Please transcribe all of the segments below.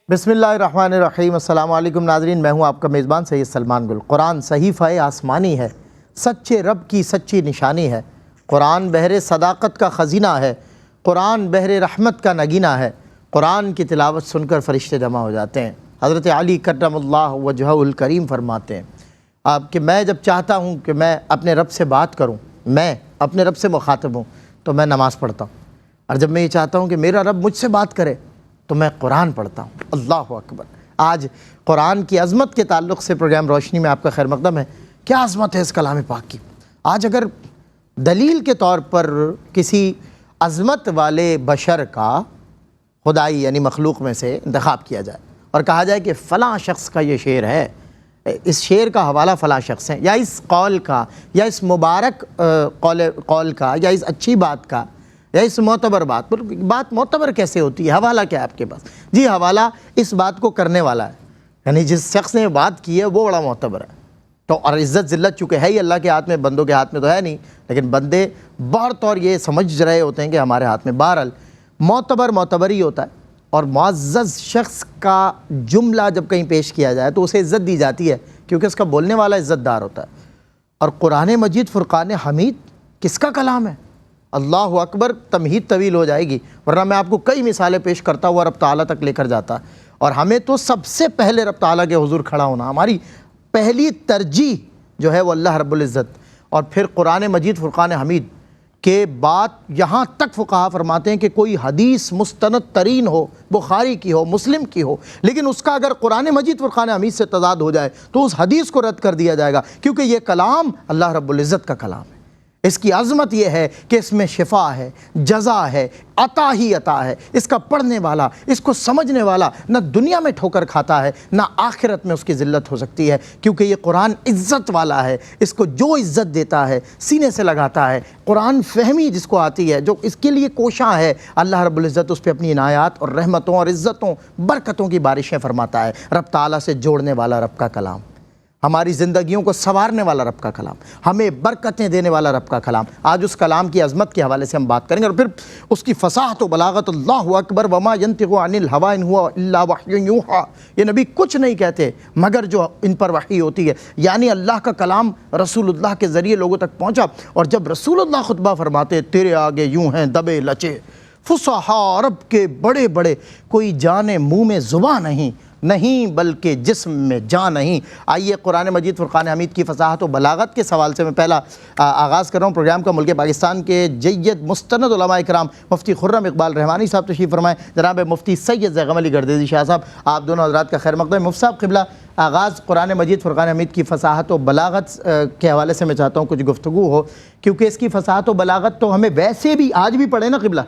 بسم اللہ الرحمن الرحیم۔ السلام علیکم ناظرین، میں ہوں آپ کا میزبان سید سلمان گل۔ قرآن صحیفہ آسمانی ہے، سچے رب کی سچی نشانی ہے۔ قرآن بحر صداقت کا خزینہ ہے، قرآن بحر رحمت کا نگینہ ہے۔ قرآن کی تلاوت سن کر فرشتے جمع ہو جاتے ہیں۔ حضرت علی کرم اللہ وجہہ الکریم فرماتے ہیں کہ میں جب چاہتا ہوں کہ میں اپنے رب سے بات کروں، میں اپنے رب سے مخاطب ہوں، تو میں نماز پڑھتا ہوں، اور جب میں یہ چاہتا ہوں کہ میرا رب مجھ سے بات کرے تو میں قرآن پڑھتا ہوں۔ اللہ اکبر۔ آج قرآن کی عظمت کے تعلق سے پروگرام روشنی میں آپ کا خیر مقدم ہے۔ کیا عظمت ہے اس کلام پاک کی! آج اگر دلیل کے طور پر کسی عظمت والے بشر کا خدائی یعنی مخلوق میں سے انتخاب کیا جائے اور کہا جائے کہ فلاں شخص کا یہ شعر ہے، اس شعر کا حوالہ فلاں شخص ہے، یا اس قول کا، یا اس مبارک قول کا، یا اس اچھی بات کا، یا اس معتبر بات پر، بات معتبر کیسے ہوتی ہے؟ حوالہ کیا ہے آپ کے پاس؟ جی حوالہ اس بات کو کرنے والا ہے، یعنی جس شخص نے بات کی ہے وہ بڑا معتبر ہے۔ تو اور عزت ذلت چونکہ ہے ہی اللہ کے ہاتھ میں، بندوں کے ہاتھ میں تو ہے نہیں، لیکن بندے بہر طور یہ سمجھ رہے ہوتے ہیں کہ ہمارے ہاتھ میں۔ بہرحال معتبر ہی ہوتا ہے، اور معزز شخص کا جملہ جب کہیں پیش کیا جائے تو اسے عزت دی جاتی ہے، کیونکہ اس کا بولنے والا عزت دار ہوتا ہے۔ اور قرآن مجید فرقان حمید کس کا کلام ہے؟ اللہ اکبر، تمہید طویل ہو جائے گی، ورنہ میں آپ کو کئی مثالیں پیش کرتا ہوا رب تعالیٰ تک لے کر جاتا۔ اور ہمیں تو سب سے پہلے رب تعالیٰ کے حضور کھڑا ہونا، ہماری پہلی ترجیح جو ہے وہ اللہ رب العزت، اور پھر قرآن مجید فرقان حمید کے بعد یہاں تک فقہا فرماتے ہیں کہ کوئی حدیث مستند ترین ہو، بخاری کی ہو، مسلم کی ہو، لیکن اس کا اگر قرآن مجید فرقان حمید سے تضاد ہو جائے تو اس حدیث کو رد کر دیا جائے گا، کیونکہ یہ کلام اللہ رب العزت کا کلام ہے۔ اس کی عظمت یہ ہے کہ اس میں شفا ہے، جزا ہے، عطا ہی عطا ہے۔ اس کا پڑھنے والا، اس کو سمجھنے والا نہ دنیا میں ٹھوکر کھاتا ہے، نہ آخرت میں اس کی ذلت ہو سکتی ہے، کیونکہ یہ قرآن عزت والا ہے۔ اس کو جو عزت دیتا ہے سینے سے لگاتا ہے، قرآن فہمی جس کو آتی ہے، جو اس کے لیے کوشاں ہے، اللہ رب العزت اس پہ اپنی عنایات اور رحمتوں اور عزتوں برکتوں کی بارشیں فرماتا ہے۔ رب تعالیٰ سے جوڑنے والا رب کا کلام، ہماری زندگیوں کو سنوارنے والا رب کا کلام، ہمیں برکتیں دینے والا رب کا کلام۔ آج اس کلام کی عظمت کے حوالے سے ہم بات کریں گے، اور پھر اس کی فصاحت و بلاغت۔ اللہ اکبر، وما ينطق عن الهوى ان هو الا وحی یوحى۔ یہ نبی کچھ نہیں کہتے مگر جو ان پر وحی ہوتی ہے، یعنی اللہ کا کلام رسول اللہ کے ذریعے لوگوں تک پہنچا۔ اور جب رسول اللہ خطبہ فرماتے، تیرے آگے یوں ہیں دبے لچے فصحاء عرب کے بڑے بڑے، کوئی جانے منہ میں زبان نہیں بلکہ جسم میں جان نہیں۔ آئیے قرآن مجید فرقان حمید کی فصاحت و بلاغت کے سوال سے میں پہلا آغاز کر رہا ہوں پروگرام کا۔ ملک پاکستان کے جید مستند علماء کرام مفتی خرم اقبال رحمانی صاحب تشریف فرمائیں، جناب مفتی سید زیغم علی گردیزی شاہ صاحب، آپ دونوں حضرات کا خیر مقدم ہے۔ مفتی صاحب قبلہ، آغاز قرآن مجید فرقان حمید کی فصاحت و بلاغت کے حوالے سے میں چاہتا ہوں کچھ گفتگو ہو، کیونکہ اس کی فصاحت و بلاغت تو ہمیں ویسے بھی آج بھی پڑھیں نا قبلہ،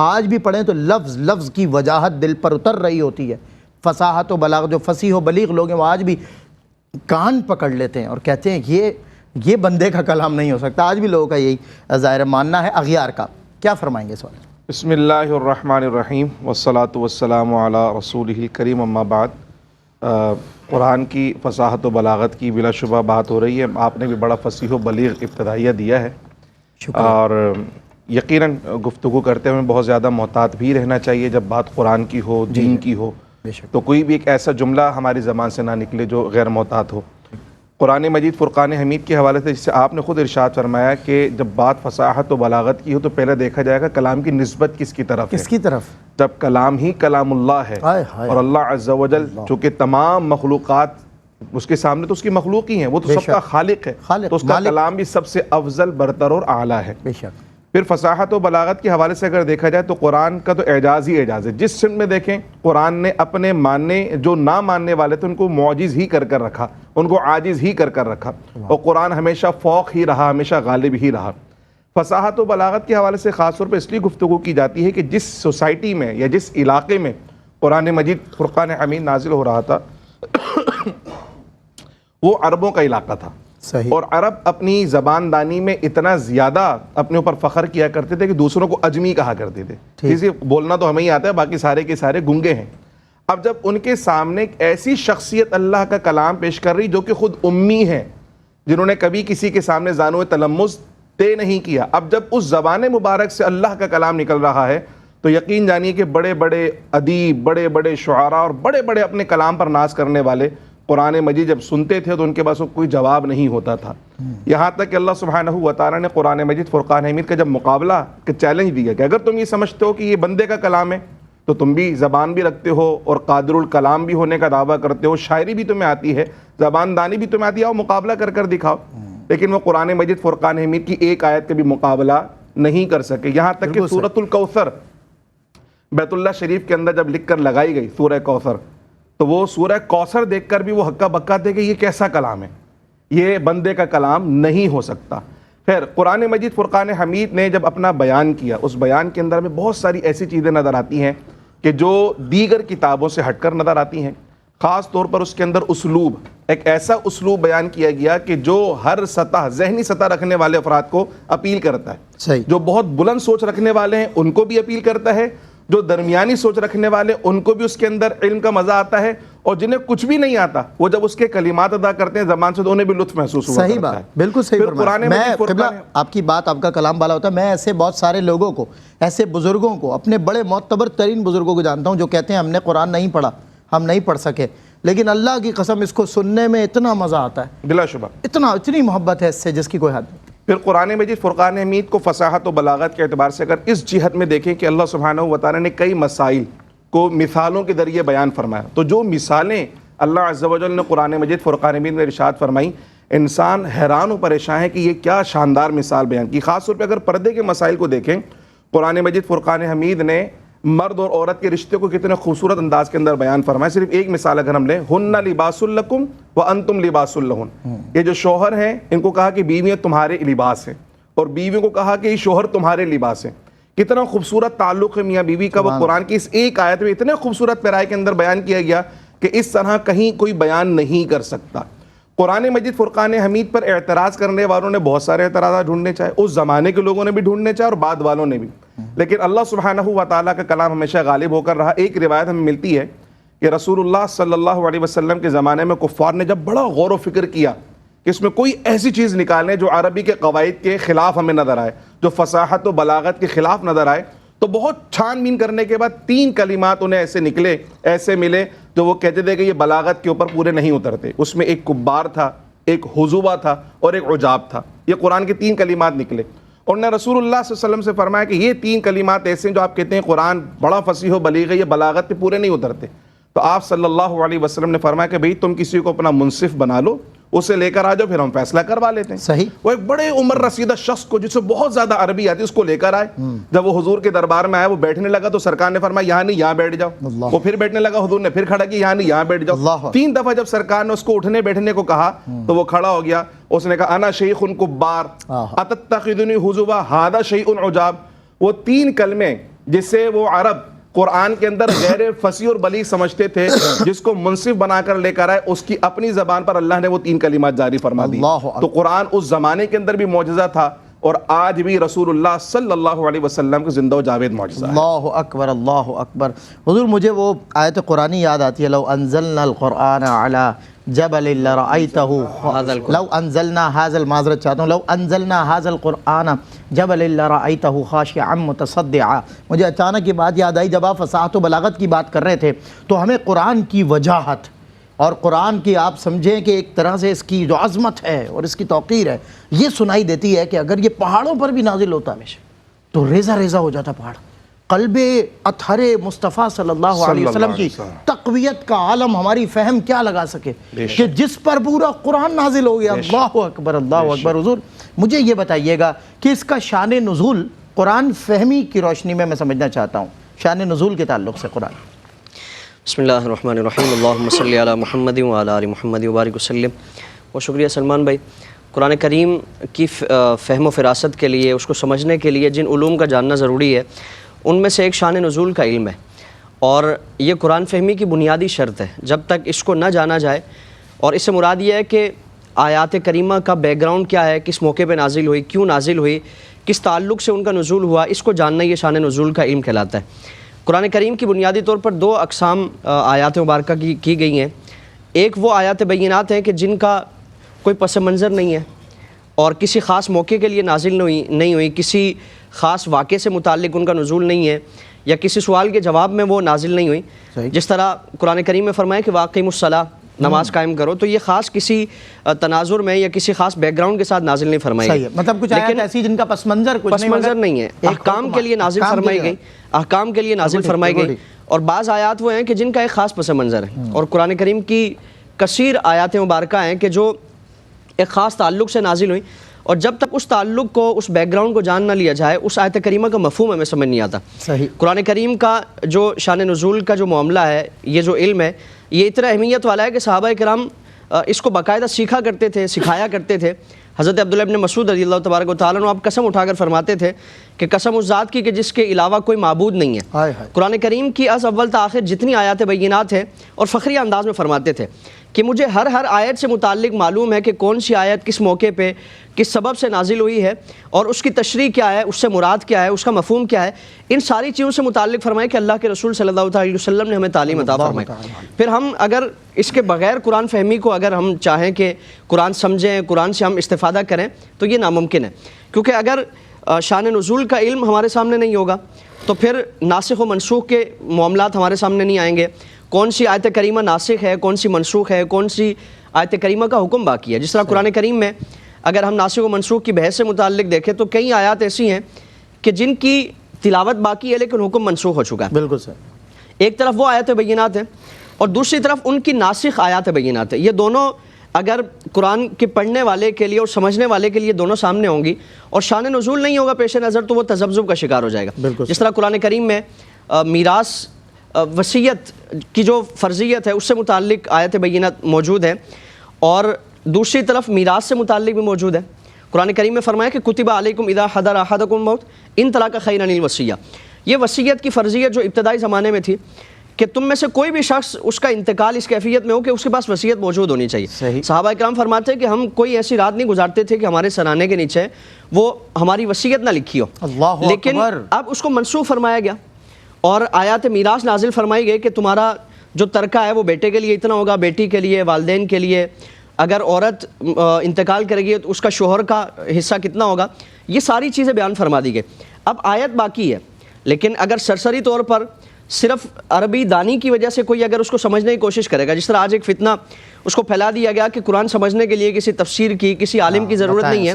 آج بھی پڑھیں تو لفظ لفظ کی وجاہت دل پر اتر رہی ہوتی ہے۔ فصاحت و بلاغت، جو فصیح و بلیغ لوگ ہیں وہ آج بھی کان پکڑ لیتے ہیں اور کہتے ہیں یہ بندے کا کلام نہیں ہو سکتا۔ آج بھی لوگوں کا یہی ظاہر ماننا ہے اغیار کا۔ کیا فرمائیں گے اس والے؟ بسم اللہ الرحمن الرحیم والصلاة والسلام علی رسولہ الکریم، اما بعد۔ قرآن کی فصاحت و بلاغت کی بلا شبہ بات ہو رہی ہے۔ آپ نے بھی بڑا فصیح و بلیغ ابتدائیہ دیا ہے، اور یقیناً گفتگو کرتے ہوئے بہت زیادہ محتاط بھی رہنا چاہیے جب بات قرآن کی ہو، دین کی ہو، تو کوئی بھی ایک ایسا جملہ ہماری زبان سے نہ نکلے جو غیر محتاط ہو۔ قرآن مجید فرقان حمید کے حوالے سے جس سے آپ نے خود ارشاد فرمایا کہ جب بات فصاحت و بلاغت کی ہو تو پہلے دیکھا جائے گا کلام کی نسبت کس کی طرف ہے، کس کی طرف؟ جب کلام ہی کلام اللہ ہے، اور اللہ عز و جل چونکہ تمام مخلوقات اس کے سامنے تو اس کی مخلوق ہی ہیں، وہ تو سب کا خالق ہے، تو اس کا کلام بھی سب سے افضل، برتر اور اعلیٰ ہے۔ بے شک۔ پھر فصاحت و بلاغت کے حوالے سے اگر دیکھا جائے تو قرآن کا تو اعجاز ہی اعجاز ہے۔ جس سمت میں دیکھیں قرآن نے اپنے ماننے، جو نہ ماننے والے تھے ان کو معجز ہی کر رکھا، ان کو عاجز ہی کر رکھا، اور قرآن ہمیشہ فوق ہی رہا، ہمیشہ غالب ہی رہا۔ فصاحت و بلاغت کے حوالے سے خاص طور پہ اس لیے گفتگو کی جاتی ہے کہ جس سوسائٹی میں یا جس علاقے میں قرآن مجید فرقان حمید نازل ہو رہا تھا وہ عربوں کا علاقہ تھا، صحیح۔ اور عرب اپنی زبان دانی میں اتنا زیادہ اپنے اوپر فخر کیا کرتے تھے کہ دوسروں کو اجمی کہا کرتے تھے۔ کسی بولنا تو ہمیں ہی آتا ہے، باقی سارے کے سارے گنگے ہیں۔ اب جب ان کے سامنے ایک ایسی شخصیت اللہ کا کلام پیش کر رہی جو کہ خود امی ہے، جنہوں نے کبھی کسی کے سامنے زانو تلمس طے نہیں کیا، اب جب اس زبان مبارک سے اللہ کا کلام نکل رہا ہے تو یقین جانیے کہ بڑے بڑے ادیب، بڑے بڑے شعراء اور بڑے بڑے اپنے کلام پر ناز کرنے والے قرآن مجید جب سنتے تھے تو ان کے پاس کوئی جواب نہیں ہوتا تھا، یہاں تک کہ اللہ سبحانہ و تعالیٰ نے قرآن مجید فرقان حمید کا جب مقابلہ کہ چیلنج دیا کہ اگر تم یہ سمجھتے ہو کہ یہ بندے کا کلام ہے تو تم بھی زبان بھی رکھتے ہو اور قادر الکلام بھی ہونے کا دعویٰ کرتے ہو، شاعری بھی تمہیں آتی ہے، زبان دانی بھی تمہیں آتی ہے، اور مقابلہ کر کر دکھاؤ، لیکن وہ قرآن مجید فرقان حمید کی ایک آیت کا بھی مقابلہ نہیں کر سکے۔ یہاں تک کہ سورۃ الکوثر بیت اللہ شریف کے اندر جب لکھ کر لگائی گئی سورہ کوثر، تو وہ سورہ کوثر دیکھ کر بھی وہ ہکا بکا تھے کہ یہ کیسا کلام ہے، یہ بندے کا کلام نہیں ہو سکتا۔ پھر قرآن مجید فرقان حمید نے جب اپنا بیان کیا، اس بیان کے اندر میں بہت ساری ایسی چیزیں نظر آتی ہیں کہ جو دیگر کتابوں سے ہٹ کر نظر آتی ہیں، خاص طور پر اس کے اندر اسلوب، ایک ایسا اسلوب بیان کیا گیا کہ جو ہر سطح، ذہنی سطح رکھنے والے افراد کو اپیل کرتا ہے، صحیح، جو بہت بلند سوچ رکھنے والے ہیں ان کو بھی اپیل کرتا ہے، جو درمیانی سوچ رکھنے والے ان کو بھی اس کے اندر علم کا مزہ آتا ہے، اور جنہیں کچھ بھی نہیں آتا وہ جب اس کے کلمات ادا کرتے ہیں زبان سے تو انہیں بھی لطف محسوس ہوا صحیح بات، بالکل صحیح فرمایا۔ میں قبلہ آپ کی بات، آپ کا کلام بالا ہوتا ہے، میں ایسے بہت سارے لوگوں کو، ایسے بزرگوں کو، اپنے بڑے معتبر ترین بزرگوں کو جانتا ہوں جو کہتے ہیں ہم نے قرآن نہیں پڑھا، ہم نہیں پڑھ سکے، لیکن اللہ کی قسم اس کو سننے میں اتنا مزہ آتا ہے، بلا شبہ اتنی محبت ہے اس سے جس کی کوئی حد نہیں۔ پھر قرآن مجید فرقان حمید کو فصاحت و بلاغت کے اعتبار سے اگر اس جہت میں دیکھیں کہ اللہ سبحانہ و تعالیٰ نے کئی مسائل کو مثالوں کے ذریعے بیان فرمایا، تو جو مثالیں اللہ عز و جل نے قرآن مجید فرقان حمید میں ارشاد فرمائی، انسان حیران و پریشان ہے کہ یہ کیا شاندار مثال بیان کی۔ خاص طور پہ اگر پردے کے مسائل کو دیکھیں، قرآن مجید فرقان حمید نے مرد اور عورت کے رشتے کو کتنے خوبصورت انداز کے اندر بیان فرمایا۔ صرف ایک مثال اگر ہم لیں، ہن لباس لکم وانتم لباس لہن، یہ جو شوہر ہیں ان کو کہا کہ بیویاں تمہارے لباس ہیں، اور بیویوں کو کہا کہ یہ شوہر تمہارے لباس ہیں۔ کتنا خوبصورت تعلق ہے میاں بیوی کا، وہ قرآن کی اس ایک آیت میں اتنے خوبصورت پیرائے کے اندر بیان کیا گیا کہ اس طرح کہیں کوئی بیان نہیں کر سکتا۔ قرآن مجید فرقان حمید پر اعتراض کرنے والوں نے بہت سارے اعتراضات ڈھونڈنے چاہے، اس زمانے کے لوگوں نے بھی ڈھونڈنے چاہے اور بعد والوں نے بھی، لیکن اللہ سبحانہ و تعالیٰ کا کلام ہمیشہ غالب ہو کر رہا۔ ایک روایت ہمیں ملتی ہے کہ رسول اللہ صلی اللہ علیہ وسلم کے زمانے میں کفار نے جب بڑا غور و فکر کیا کہ اس میں کوئی ایسی چیز نکالیں جو عربی کے قواعد کے خلاف ہمیں نظر آئے، جو فصاحت و بلاغت کے خلاف نظر آئے، تو بہت چھان بین کرنے کے بعد 3 کلمات انہیں ایسے نکلے، ایسے ملے جو وہ کہتے تھے کہ یہ بلاغت کے اوپر پورے نہیں اترتے۔ اس میں ایک کبار تھا، ایک حضوبہ تھا اور ایک عجاب تھا۔ یہ قرآن کے 3 کلمات نکلے، اور نے رسول اللہ صلی اللہ علیہ وسلم سے فرمایا کہ یہ 3 کلمات ایسے ہیں جو آپ کہتے ہیں قرآن بڑا فصیح و بلیغ ہے، یہ بلاغت پہ پورے نہیں اترتے۔ تو آپ صلی اللہ علیہ وسلم نے فرمایا کہ بھئی تم کسی کو اپنا منصف بنا لو، اسے لے کر آ جاؤ، پھر ہم فیصلہ کروا لیتے ہیں۔ صحیح، وہ ایک بڑے عمر رسیدہ شخص کو جس سے بہت زیادہ عربی آتی اس کو لے کر آئے۔ جب وہ حضور کے دربار میں آیا، وہ بیٹھنے لگا تو سرکار نے فرمایا یہاں نہیں، یہاں بیٹھ جاؤ۔ وہ پھر بیٹھنے لگا، حضور نے پھر کھڑا کیا، یہاں نہیں، یہاں بیٹھ جاؤ۔ 3 دفعہ جب سرکار نے اس کو اٹھنے بیٹھنے کو کہا تو وہ کھڑا ہو گیا۔ اس نے کہا انا شیخ کبار اتتخذنی حضبا ھذا شیء عجاب۔ وہ 3 کلمے جس سے وہ عرب قرآن کے اندر غیر فصیح اور بلیغ سمجھتے تھے، جس کو منصف بنا کر لے کر آئے، اس کی اپنی زبان پر اللہ نے وہ 3 کلمات جاری فرما دی۔ تو قرآن اس زمانے کے اندر بھی معجزہ تھا، اور آج بھی رسول اللہ صلی اللہ علیہ وسلم کے زندہ و جاوید معجزہ ہے۔ اللہ اکبر، اللہ اکبر۔ حضور مجھے وہ آیت قرآنی یاد آتی ہے، لو انزلنا القرآن علی جبل لرأیتہ، لو انزلنا حاضل، معذرت چاہتا ہوں، لو انزلنا حاضل القرآن جبل لرأیتہ خاشعا متصدعا۔ مجھے اچانک یہ بات یاد آئی، جب آپ فصاحت و بلاغت کی بات کر رہے تھے تو ہمیں قرآن کی وجاہت اور قرآن کی آپ سمجھیں کہ ایک طرح سے اس کی جو عظمت ہے اور اس کی توقیر ہے یہ سنائی دیتی ہے کہ اگر یہ پہاڑوں پر بھی نازل ہوتا ہمیشہ تو ریزہ ریزہ ہو جاتا پہاڑ۔ قلب اطہر مصطفیٰ صلی اللہ علیہ وسلم کی تقویت کا عالم ہماری فہم کیا لگا سکے کہ جس پر پورا قرآن نازل ہو گیا۔ اللہ اکبر، اللہ اکبر۔ حضور مجھے یہ بتائیے گا کہ اس کا شان نزول قرآن فہمی کی روشنی میں سمجھنا چاہتا ہوں، شان نزول کے تعلق سے قرآن۔ بسم اللہ الرحمن الرحیم، اللہم صلی علی محمد وعلی آل محمد وبارک وسلم۔ بہت شکریہ سلمان بھائی۔ قرآن کریم کی فہم و فراست کے لیے، اس کو سمجھنے کے لیے جن علوم کا جاننا ضروری ہے ان میں سے ایک شان نزول کا علم ہے، اور یہ قرآن فہمی کی بنیادی شرط ہے۔ جب تک اس کو نہ جانا جائے، اور اس سے مراد یہ ہے کہ آیات کریمہ کا بیک گراؤنڈ کیا ہے، کس موقع پہ نازل ہوئی، کیوں نازل ہوئی، کس تعلق سے ان کا نزول ہوا، اس کو جاننا یہ شان نزول کا علم کہلاتا ہے۔ قرآن کریم کی بنیادی طور پر 2 اقسام آیات مبارکہ کی گئی ہیں۔ ایک وہ آیات بینات ہیں کہ جن کا کوئی پس منظر نہیں ہے اور کسی خاص موقع کے لیے نازل نہیں ہوئی، کسی خاص واقعے سے متعلق ان کا نزول نہیں ہے، یا کسی سوال کے جواب میں وہ نازل نہیں ہوئی. جس طرح قرآن کریم میں فرمایا کہ واقیم الصلاۃ، نماز قائم کرو، تو یہ خاص کسی تناظر میں یا کسی خاص بیک گراؤنڈ کے ساتھ نازل نہیں فرمائی گئی. مطلب کچھ آیات ایسی جن کا پس منظر نہیں ہے، احکام کے لیے نازل فرمائی گئی، احکام کے لیے نازل فرمائی گئی. اور بعض آیات وہ ہیں کہ جن کا ایک خاص پس منظر ہے. اور قرآن کریم کی کثیر آیات مبارکہ ہیں کہ جو ایک خاص تعلق سے نازل ہوئی، اور جب تک اس تعلق کو، اس بیک گراؤنڈ کو جان نہ لیا جائے، اس آیت کریمہ کا مفہوم ہمیں سمجھ نہیں آتا. قرآن کریم کا جو شان نزول کا جو معاملہ ہے، یہ جو علم ہے، یہ اتنا اہمیت والا ہے کہ صحابہ کرام اس کو باقاعدہ سیکھا کرتے تھے، سکھایا کرتے تھے. حضرت عبداللہ ابن مسعود رضی اللہ تبارک و تعالیٰ عنہ آپ قسم اٹھا کر فرماتے تھے کہ قسم اس ذات کی کہ جس کے علاوہ کوئی معبود نہیں ہے. قرآن کریم کی از اول تا آخر جتنی آیات بینات ہیں، اور فخری انداز میں فرماتے تھے کہ مجھے ہر آیت سے متعلق معلوم ہے کہ کون سی آیت کس موقع پہ کس سبب سے نازل ہوئی ہے، اور اس کی تشریح کیا ہے، اس سے مراد کیا ہے، اس کا مفہوم کیا ہے. ان ساری چیزوں سے متعلق فرمائے کہ اللہ کے رسول صلی اللہ علیہ وسلم نے ہمیں تعلیم عطا فرمائی. پھر ہم اگر اس کے بغیر قرآن فہمی کو اگر ہم چاہیں کہ قرآن سمجھیں، قرآن سے ہم استفادہ کریں، تو یہ ناممکن ہے. کیونکہ اگر شان نزول کا علم ہمارے سامنے نہیں ہوگا تو پھر ناسخ و منسوخ کے معاملات ہمارے سامنے نہیں آئیں گے. کون سی آیت کریمہ ناسخ ہے، کون سی منسوخ ہے، کون سی آیت کریمہ کا حکم باقی ہے. جس طرح قرآن کریم میں اگر ہم ناسخ و منسوخ کی بحث سے متعلق دیکھیں تو کئی آیات ایسی ہیں کہ جن کی تلاوت باقی ہے لیکن حکم منسوخ ہو چکا ہے. بالکل صحیح. ایک طرف وہ آیات بینات ہیں اور دوسری طرف ان کی ناسخ آیات بینات ہیں. یہ دونوں اگر قرآن کے پڑھنے والے کے لیے اور سمجھنے والے کے لیے دونوں سامنے ہوں گی اور شان نزول نہیں ہوگا پیش نظر، تو وہ تذبذب کا شکار ہو جائے گا. جس طرح قرآن کریم میں میراث، وصیت کی جو فرضیت ہے اس سے متعلق آیت بینات موجود ہیں، اور دوسری طرف میراث سے متعلق بھی موجود ہے. قرآن کریم میں فرمایا کہ کتب علیکم اذا حضر احدکم الموت ان ترک خیرا الوصیہ. یہ وصیت کی فرضیت جو ابتدائی زمانے میں تھی کہ تم میں سے کوئی بھی شخص اس کا انتقال اس کیفیت میں ہو کہ اس کے پاس وصیت موجود ہونی چاہیے. صحابہ کرام فرماتے ہیں کہ ہم کوئی ایسی رات نہیں گزارتے تھے کہ ہمارے سرانے کے نیچے وہ ہماری وصیت نہ لکھی ہو. لیکن اب اس کو منسوخ فرمایا گیا اور آیات میراث نازل فرمائی گئی کہ تمہارا جو ترکہ ہے وہ بیٹے کے لیے اتنا ہوگا، بیٹی کے لیے، والدین کے لیے. اگر عورت انتقال کرے گی تو اس کا شوہر کا حصہ کتنا ہوگا. یہ ساری چیزیں بیان فرما دی گئی. اب آیت باقی ہے، لیکن اگر سرسری طور پر صرف عربی دانی کی وجہ سے کوئی اگر اس کو سمجھنے کی کوشش کرے گا، جس طرح آج ایک فتنہ اس کو پھیلا دیا گیا کہ قرآن سمجھنے کے لیے کسی تفسیر کی، کسی عالم کی ضرورت نہیں ہے،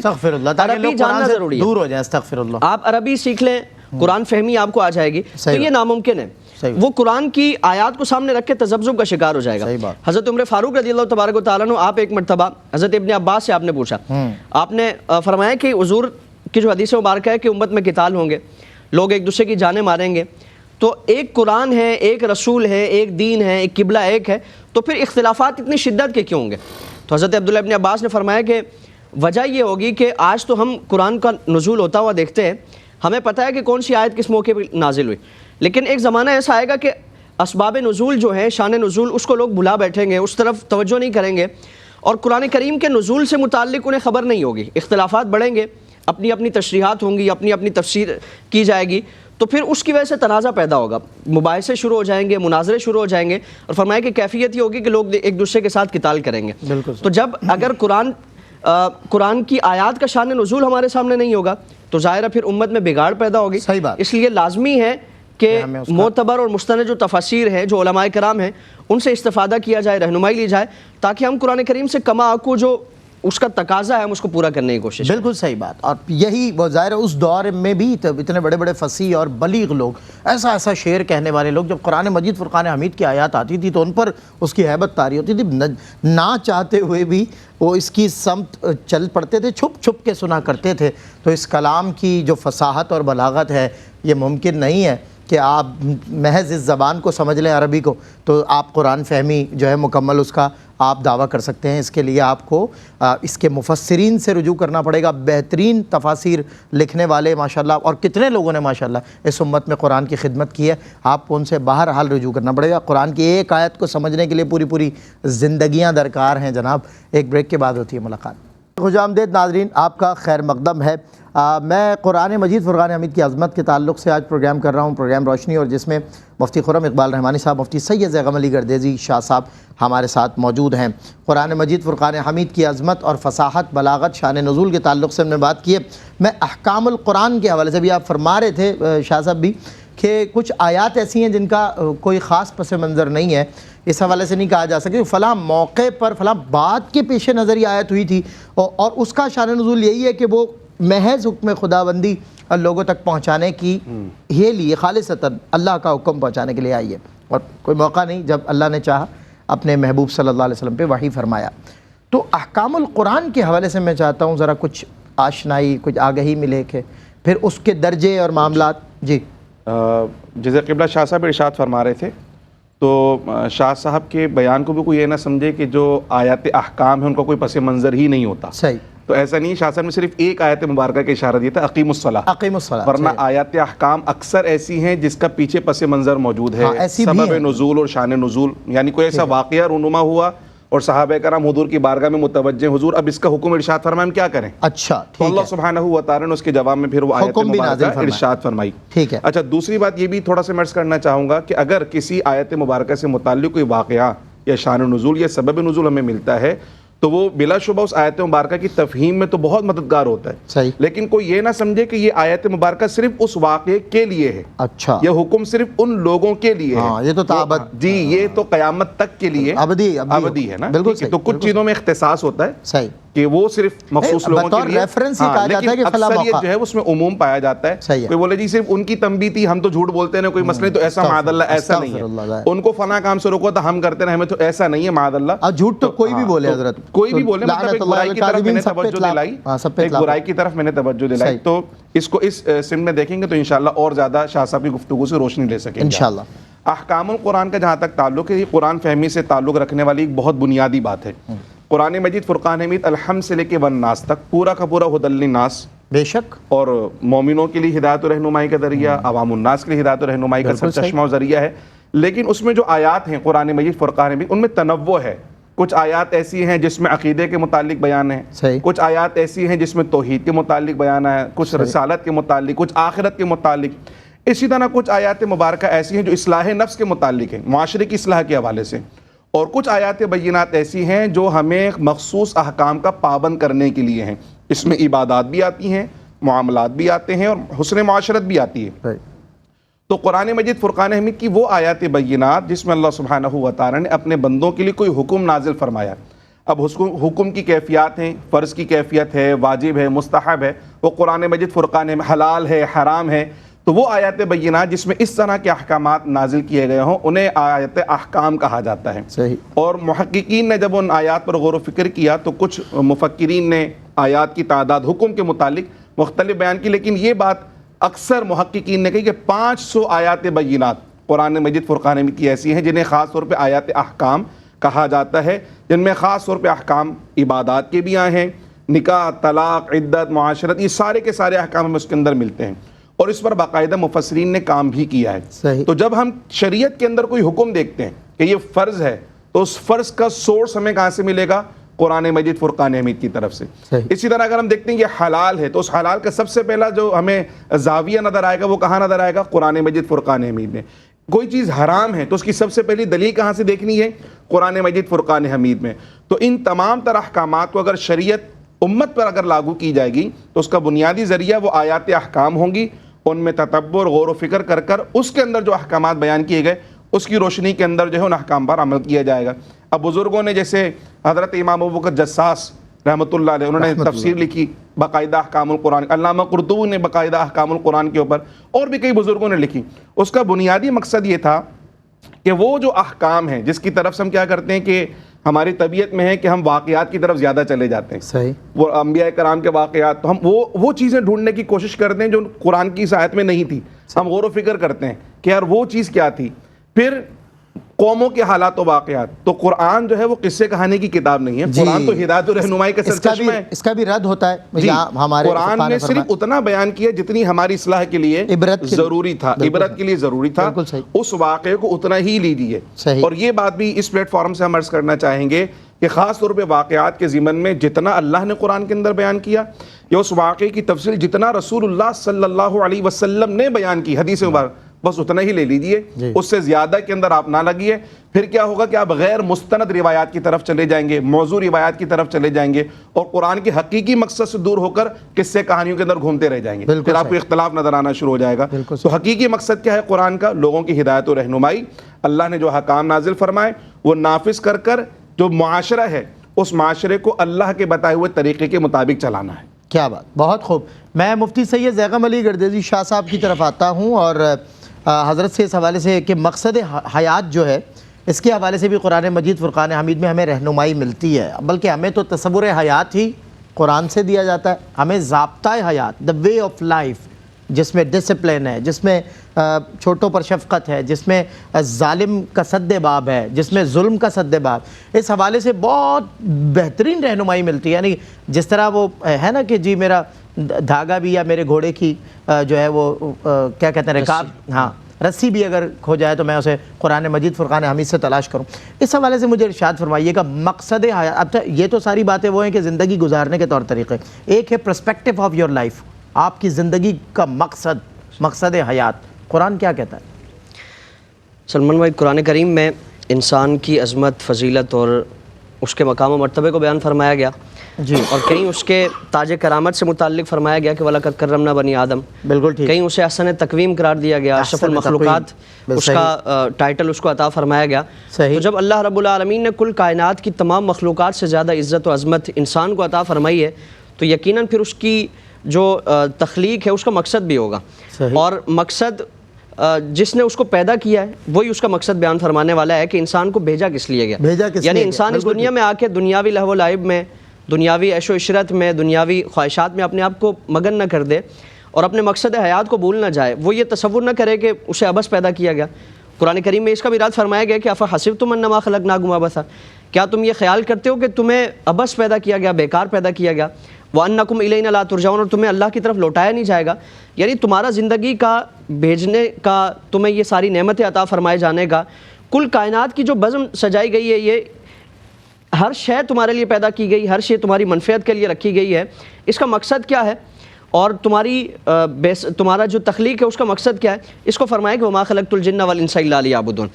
عربی جاننا ضروری ہے. دور ہو جائیں. استغفر اللہ. آپ عربی سیکھ لیں، قرآن فہمی آپ کو آ جائے گی، تو یہ ناممکن ہے. وہ قرآن کی آیات کو سامنے رکھ کے تذبذب کا شکار ہو جائے گا. حضرت عمر فاروق رضی اللہ تبارک و تعالیٰ عنہ، آپ ایک مرتبہ حضرت ابن عباس سے آپ نے پوچھا، آپ نے فرمایا کہ حضور کی جو حدیث مبارکہ ہے کہ امت میں قتال ہوں گے، لوگ ایک دوسرے کی جانیں ماریں گے، تو ایک قرآن ہے، ایک رسول ہے، ایک دین ہے، ایک قبلہ ایک ہے، تو پھر اختلافات اتنی شدت کے کیوں ہوں گے؟ تو حضرت عبداللہ ابن عباس نے فرمایا کہ وجہ یہ ہوگی کہ آج تو ہم قرآن کا نزول ہوتا ہوا دیکھتے ہیں، ہمیں پتہ ہے کہ کون سی آیت کس موقع پہ نازل ہوئی، لیکن ایک زمانہ ایسا آئے گا کہ اسباب نزول جو ہے، شان نزول، اس کو لوگ بھلا بیٹھیں گے، اس طرف توجہ نہیں کریں گے، اور قرآن کریم کے نزول سے متعلق انہیں خبر نہیں ہوگی. اختلافات بڑھیں گے، اپنی اپنی تشریحات ہوں گی، اپنی اپنی تفسیر کی جائے گی، تو پھر اس کی وجہ سے تنازع پیدا ہوگا، مباحثے شروع ہو جائیں گے، مناظرے شروع ہو جائیں گے، اور فرمایا کہ کیفیت یہ ہوگی کہ لوگ ایک دوسرے کے ساتھ قتال کریں گے. تو جب اگر قرآن کی آیات کا شان نزول ہمارے سامنے نہیں ہوگا تو ظاہر ہے پھر امت میں بگاڑ پیدا ہوگی. اس لیے لازمی ہے کہ معتبر اور مستند جو تفاسیر ہیں، جو علماء کرام ہیں، ان سے استفادہ کیا جائے، رہنمائی لی جائے، تاکہ ہم قرآن کریم سے کما آکو جو اس کا تقاضا ہے ہم اس کو پورا کرنے کی کوشش. بالکل صحیح بات. اور یہی وہ ظاہر اس دور میں بھی اتنے بڑے بڑے فصیح اور بلیغ لوگ، ایسا ایسا شعر کہنے والے لوگ، جب قرآن مجید فرقان حمید کی آیات آتی تھی تو ان پر اس کی ہیبت طاری ہوتی تھی. نہ چاہتے ہوئے بھی وہ اس کی سمت چل پڑتے تھے، چھپ چھپ کے سنا کرتے تھے. تو اس کلام کی جو فصاحت اور بلاغت ہے، یہ ممکن نہیں ہے کہ آپ محض اس زبان کو سمجھ لیں، عربی کو، تو آپ قرآن فہمی جو ہے مکمل اس کا آپ دعویٰ کر سکتے ہیں. اس کے لیے آپ کو اس کے مفسرین سے رجوع کرنا پڑے گا. بہترین تفاسیر لکھنے والے ماشاءاللہ، اور کتنے لوگوں نے ماشاءاللہ اس امت میں قرآن کی خدمت کی ہے، آپ کو ان سے بہرحال رجوع کرنا پڑے گا. قرآن کی ایک آیت کو سمجھنے کے لیے پوری زندگیاں درکار ہیں جناب. ایک بریک کے بعد ہوتی ہے ملاقات. خوش آمدید ناظرین، آپ کا خیر مقدم ہے. میں قرآن مجید فرقان حمید کی عظمت کے تعلق سے آج پروگرام کر رہا ہوں، پروگرام روشنی، اور جس میں مفتی خرم اقبال رحمانی صاحب، مفتی سید زیغم علی گردیزی شاہ صاحب ہمارے ساتھ موجود ہیں. قرآن مجید فرقان حمید کی عظمت اور فصاحت، بلاغت، شان نزول کے تعلق سے ہم نے بات کی ہے. میں احکام القرآن کے حوالے سے بھی، آپ فرما رہے تھے شاہ صاحب بھی کہ کچھ آیات ایسی ہیں جن کا کوئی خاص پس منظر نہیں ہے، اس حوالے سے نہیں کہا جا سکے فلاں موقع پر فلاں بات کے پیش نظر یہ آیت ہوئی تھی، اور اس کا شان نزول یہی ہے کہ وہ محض حکم خداوندی لوگوں تک پہنچانے کی یہ لیے خالصتاً اللہ کا حکم پہنچانے کے لیے آئی ہے، اور کوئی موقع نہیں جب اللہ نے چاہا اپنے محبوب صلی اللہ علیہ وسلم پہ وحی فرمایا۔ تو احکام القرآن کے حوالے سے میں چاہتا ہوں ذرا کچھ آشنائی، کچھ آگہی ملے کہ پھر اس کے درجے اور معاملات۔ جی جیسے قبلہ شاہ صاحب ارشاد فرما رہے تھے، تو شاہ صاحب کے بیان کو بھی کوئی یہ نہ سمجھے کہ جو آیات احکام ہیں ان کا کوئی پس منظر ہی نہیں ہوتا، صحیح، تو ایسا نہیں، شاہ صاحب نے صرف ایک آیت مبارکہ کا اشارہ دیا تھا، اقیم الصلاۃ، اقیم الصلاۃ، ورنہ آیات احکام اکثر ایسی ہیں جس کا پیچھے پس منظر موجود ہے، سبب نزول اور شان نزول، یعنی کوئی ایسا واقعہ رونما ہوا اور صحابہ کرام حضور کی بارگاہ میں متوجہ، حضور اب اس کا حکم ارشاد فرمائیں، ہم کیا کریں؟ اچھا، تو اللہ سبحانہ و تعالیٰ نے اس کے جواب میں پھر وہ آیت مبارکہ ارشاد فرمائی۔ ٹھیک ہے، اچھا، دوسری بات یہ بھی تھوڑا سا مرض کرنا چاہوں گا کہ اگر کسی آیت مبارکہ سے متعلق کوئی واقعہ یا شان نزول یا سبب نزول ہمیں ملتا ہے تو وہ بلا شبہ اس آیت مبارکہ کی تفہیم میں تو بہت مددگار ہوتا ہے، صحیح، لیکن کوئی یہ نہ سمجھے کہ یہ آیت مبارکہ صرف اس واقعے کے لیے ہے، اچھا، یہ حکم صرف ان لوگوں کے لیے ہے، یہ تو تابد، جی یہ تو قیامت تک کے لیے ابدی ہے نا، بالکل، تو کچھ چیزوں میں اختصاص ہوتا ہے صحیح کہ وہ صرف مخصوص لوگوں کے لیے، لیکن اکثریت جو ہے اس میں عموم پایا جاتا ہے۔ کوئی بولے جی صرف ان کی تنبیہ تھی، ہم تو جھوٹ بولتے ہیں، کوئی مسئلہ تو ایسا معاذ اللہ ایسا نہیں ہے، ان کو فلاں کام سے روکا تھا ہم کرتے ہیں، ہمیں تو ایسا نہیں ہے معاذ اللہ، جھوٹ تو کوئی بھی بولے حضرت، کوئی بھی بولے، مطلب ایک برائی کی طرف میں نے توجہ دلائی، ایک برائی کی طرف میں نے توجہ دلائی، تو اس کو اس سمت میں دیکھیں گے تو انشاءاللہ اور زیادہ شاہ صاحب کی گفتگو سے روشنی لے سکیں گے انشاءاللہ۔ احکام القرآن کا جہاں تک تعلق ہے، یہ قرآن فہمی سے تعلق رکھنے والی ایک بہت بنیادی بات ہے۔ قرآن مجید فرقان حمید الحمد سے لے کے والناس تک پورا کا پورا ہدی للناس، بے شک، اور مومنوں کے لیے ہدایت و رہنمائی کا ذریعہ، عوام الناس کے لیے ہدایت و رہنمائی کا سرچشمہ و ذریعہ ہے، لیکن اس میں جو آیات ہیں قرآن مجید فرقان حمید ان میں تنوع ہے، کچھ آیات ایسی ہیں جس میں عقیدے کے متعلق بیان ہے، کچھ آیات ایسی ہیں جس میں توحید کے متعلق بیان ہے، کچھ رسالت کے متعلق، کچھ آخرت کے متعلق، اسی طرح کچھ آیات مبارکہ ایسی ہیں جو اصلاح نفس کے متعلق ہیں، معاشرے کی اصلاح کے حوالے سے، اور کچھ آیات بینات ایسی ہیں جو ہمیں مخصوص احکام کا پابند کرنے کے لیے ہیں، اس میں عبادات بھی آتی ہیں، معاملات بھی آتے ہیں، اور حسن معاشرت بھی آتی ہے۔ تو قرآن مجید فرقان حمید کی وہ آیات بینات جس میں اللہ سبحانہ و تعالیٰ نے اپنے بندوں کے لیے کوئی حکم نازل فرمایا، اب حکم کی کیفیات ہیں، فرض کی کیفیت ہے، واجب ہے، مستحب ہے، وہ قرآن مجید فرقان میں حلال ہے، حرام ہے، تو وہ آیات بینات جس میں اس طرح کے احکامات نازل کیے گئے ہوں انہیں آیات احکام کہا جاتا ہے۔ صحیح، اور محققین نے جب ان آیات پر غور و فکر کیا تو کچھ مفکرین نے آیات کی تعداد حکم کے متعلق مختلف بیان کی، لیکن یہ بات اکثر محققین نے کہی کہ 500 آیات بینات قرآن مجید فرقان حمید کی ایسی ہیں جنہیں خاص طور پہ آیات احکام کہا جاتا ہے، جن میں خاص طور پہ احکام عبادات کے بھی آئے ہیں، نکاح، طلاق، عدت، معاشرت، یہ سارے کے سارے احکام ہمیں اس کے اندر ملتے ہیں، اور اس پر باقاعدہ مفسرین نے کام بھی کیا ہے۔ تو جب ہم شریعت کے اندر کوئی حکم دیکھتے ہیں کہ یہ فرض ہے تو اس فرض کا سورس ہمیں کہاں سے ملے گا؟ قرآن مجید فرقان حمید کی طرف سے۔ اسی طرح اگر ہم دیکھتے ہیں یہ حلال ہے تو اس حلال کا سب سے پہلا جو ہمیں زاویہ نظر آئے گا وہ کہاں نظر آئے گا؟ قرآن مجید فرقان حمید میں۔ کوئی چیز حرام ہے تو اس کی سب سے پہلی دلیل کہاں سے دیکھنی ہے؟ قرآن مجید فرقان حمید میں۔ تو ان تمام تر احکامات کو اگر شریعت امت پر اگر لاگو کی جائے گی تو اس کا بنیادی ذریعہ وہ آیات احکام ہوں گی، ان میں تتبر، غور و فکر کر کر اس کے اندر جو احکامات بیان کیے گئے اس کی روشنی کے اندر جو ہے ان احکام پر عمل کیا جائے گا۔ اب بزرگوں نے جیسے حضرت امام ابوبکر جساس رحمۃ اللہ علیہ، انہوں نے تفسیر لکھی باقاعدہ احکام القرآن، علامہ قرطبی نے باقاعدہ احکام القرآن کے اوپر، اور بھی کئی بزرگوں نے لکھی۔ اس کا بنیادی مقصد یہ تھا کہ وہ جو احکام ہیں جس کی طرف سے ہم کیا کرتے ہیں کہ ہماری طبیعت میں ہے کہ ہم واقعات کی طرف زیادہ چلے جاتے ہیں، صحیح، وہ انبیاء کرام کے واقعات، تو ہم وہ چیزیں ڈھونڈنے کی کوشش کرتے ہیں جو قرآن کی اس آیت میں نہیں تھی، ہم غور و فکر کرتے ہیں کہ یار وہ چیز کیا تھی۔ پھر قوموں کے حالات و واقعات، تو قرآن جو ہے وہ قصے کہانی کی کتاب نہیں ہے، قرآن تو ہدایت و رہنمائی کا سرچشمہ ہے۔ اس کا بھی رد ہوتا ہے، ہمارے قرآن نے صرف اتنا بیان کیا جتنی ہماری اصلاح کے لیے ضروری تھا، عبرت کے لیے ضروری تھا، اس واقعے کو اتنا ہی لیجیے۔ اور یہ بات بھی اس پلیٹ فارم سے ہم عرض کرنا چاہیں گے کہ خاص طور پہ واقعات کے ضمن میں جتنا اللہ نے قرآن کے اندر بیان کیا یا اس واقعے کی تفصیل جتنا رسول اللہ صلی اللہ علیہ وسلم نے بیان کی حدیث مبارک، بس اتنا ہی لے لیجئے، اس سے زیادہ کے اندر آپ نہ لگیے. پھر کیا ہوگا کہ آپ غیر مستند روایات کی طرف چلے جائیں گے، موضوع روایات کی طرف چلے جائیں گے، اور قرآن کے حقیقی مقصد سے دور ہو کر قصے کہانیوں کے اندر گھومتے رہ جائیں گے. پھر آپ کو اختلاف نظر آنا شروع ہو جائے گا. تو حقیقی مقصد کیا ہے قرآن کا؟ لوگوں کی ہدایت و رہنمائی. اللہ نے جو حکام نازل فرمائے وہ نافذ کر کر جو معاشرہ ہے اس معاشرے کو اللہ کے بتائے ہوئے طریقے کے مطابق چلانا ہے. کیا بات، بہت خوب. میں مفتی سید زیغم علی گردیزی شاہ صاحب کی طرف آتا ہوں، اور حضرت سے اس حوالے سے کہ مقصد حیات جو ہے اس کے حوالے سے بھی قرآن مجید فرقان حمید میں ہمیں رہنمائی ملتی ہے، بلکہ ہمیں تو تصور حیات ہی قرآن سے دیا جاتا ہے. ہمیں ضابطہ حیات، دا وے آف لائف، جس میں ڈسپلن ہے، جس میں چھوٹوں پر شفقت ہے، جس میں ظالم کا سد باب ہے، جس میں ظلم کا سد باب، اس حوالے سے بہت بہترین رہنمائی ملتی ہے. یعنی جس طرح وہ ہے نا کہ جی میرا دھاگا بھی یا میرے گھوڑے کی جو ہے وہ کیا کہتے ہیں رکاب، ہاں رسی بھی اگر کھو جائے تو میں اسے قرآن مجید فرقان حمید سے تلاش کروں. اس حوالے سے مجھے ارشاد فرمائیے گا مقصد حیات. اب یہ تو ساری باتیں وہ ہیں کہ زندگی گزارنے کے طور طریقے، ایک ہے پرسپیکٹیو آف یور لائف، آپ کی زندگی کا مقصد حیات، قرآن کیا کہتا ہے؟ سلمان بھائی، قرآن کریم میں انسان کی عظمت، فضیلت اور اس کے مقام و مرتبے کو بیان فرمایا گیا جی، اور کہیں اس کے تاج کرامت سے متعلق فرمایا گیا کہ وَلَقَدْ كَرَّمْنَا بَنِي آدم. بالکل ٹھیک. کہیں اسے احسن تقویم قرار دیا گیا، اشرف المخلوقات اس کا ٹائٹل اس کو عطا فرمایا گیا. تو جب اللہ رب العالمین نے کل کائنات کی تمام مخلوقات سے زیادہ عزت و عظمت انسان کو عطا فرمائی ہے تو یقیناً پھر اس کی جو تخلیق ہے اس کا مقصد بھی ہوگا، اور مقصد جس نے اس کو پیدا کیا ہے وہی اس کا مقصد بیان فرمانے والا ہے کہ انسان کو بھیجا کس لیے گیا. یعنی انسان اس دنیا میں آ کے دنیاوی لہو و لعب میں، دنیاوی عیش و عشرت میں، دنیاوی خواہشات میں اپنے آپ کو مگن نہ کر دے اور اپنے مقصد حیات کو بھول نہ جائے. وہ یہ تصور نہ کرے کہ اسے عبث پیدا کیا گیا. قرآن کریم میں اس کا بھی ارشاد فرمایا گیا کہ افحسبتم انما خلقناکم عبثا، کیا تم یہ خیال کرتے ہو کہ تمہیں عبث پیدا کیا گیا، بیکار پیدا کیا گیا، وَأَنَّكُمْ إِلَيْنَا لَا تُرْجَعُونَ، اور تمہیں اللہ کی طرف لوٹایا نہیں جائے گا. یعنی تمہارا زندگی کا بھیجنے کا، تمہیں یہ ساری نعمتیں عطا فرمائے جانے کا، کل کائنات کی جو بزم سجائی گئی ہے، یہ ہر شے تمہارے لیے پیدا کی گئی، ہر شے تمہاری منفعت کے لیے رکھی گئی ہے. اس کا مقصد کیا ہے اور تمہارا جو تخلیق ہے اس کا مقصد کیا ہے؟ اس کو فرمایا کہ وَمَا خَلَقْتُ الْجِنَّ وَالْإِنسَ إِلَّا لِيَعْبُدُونَ،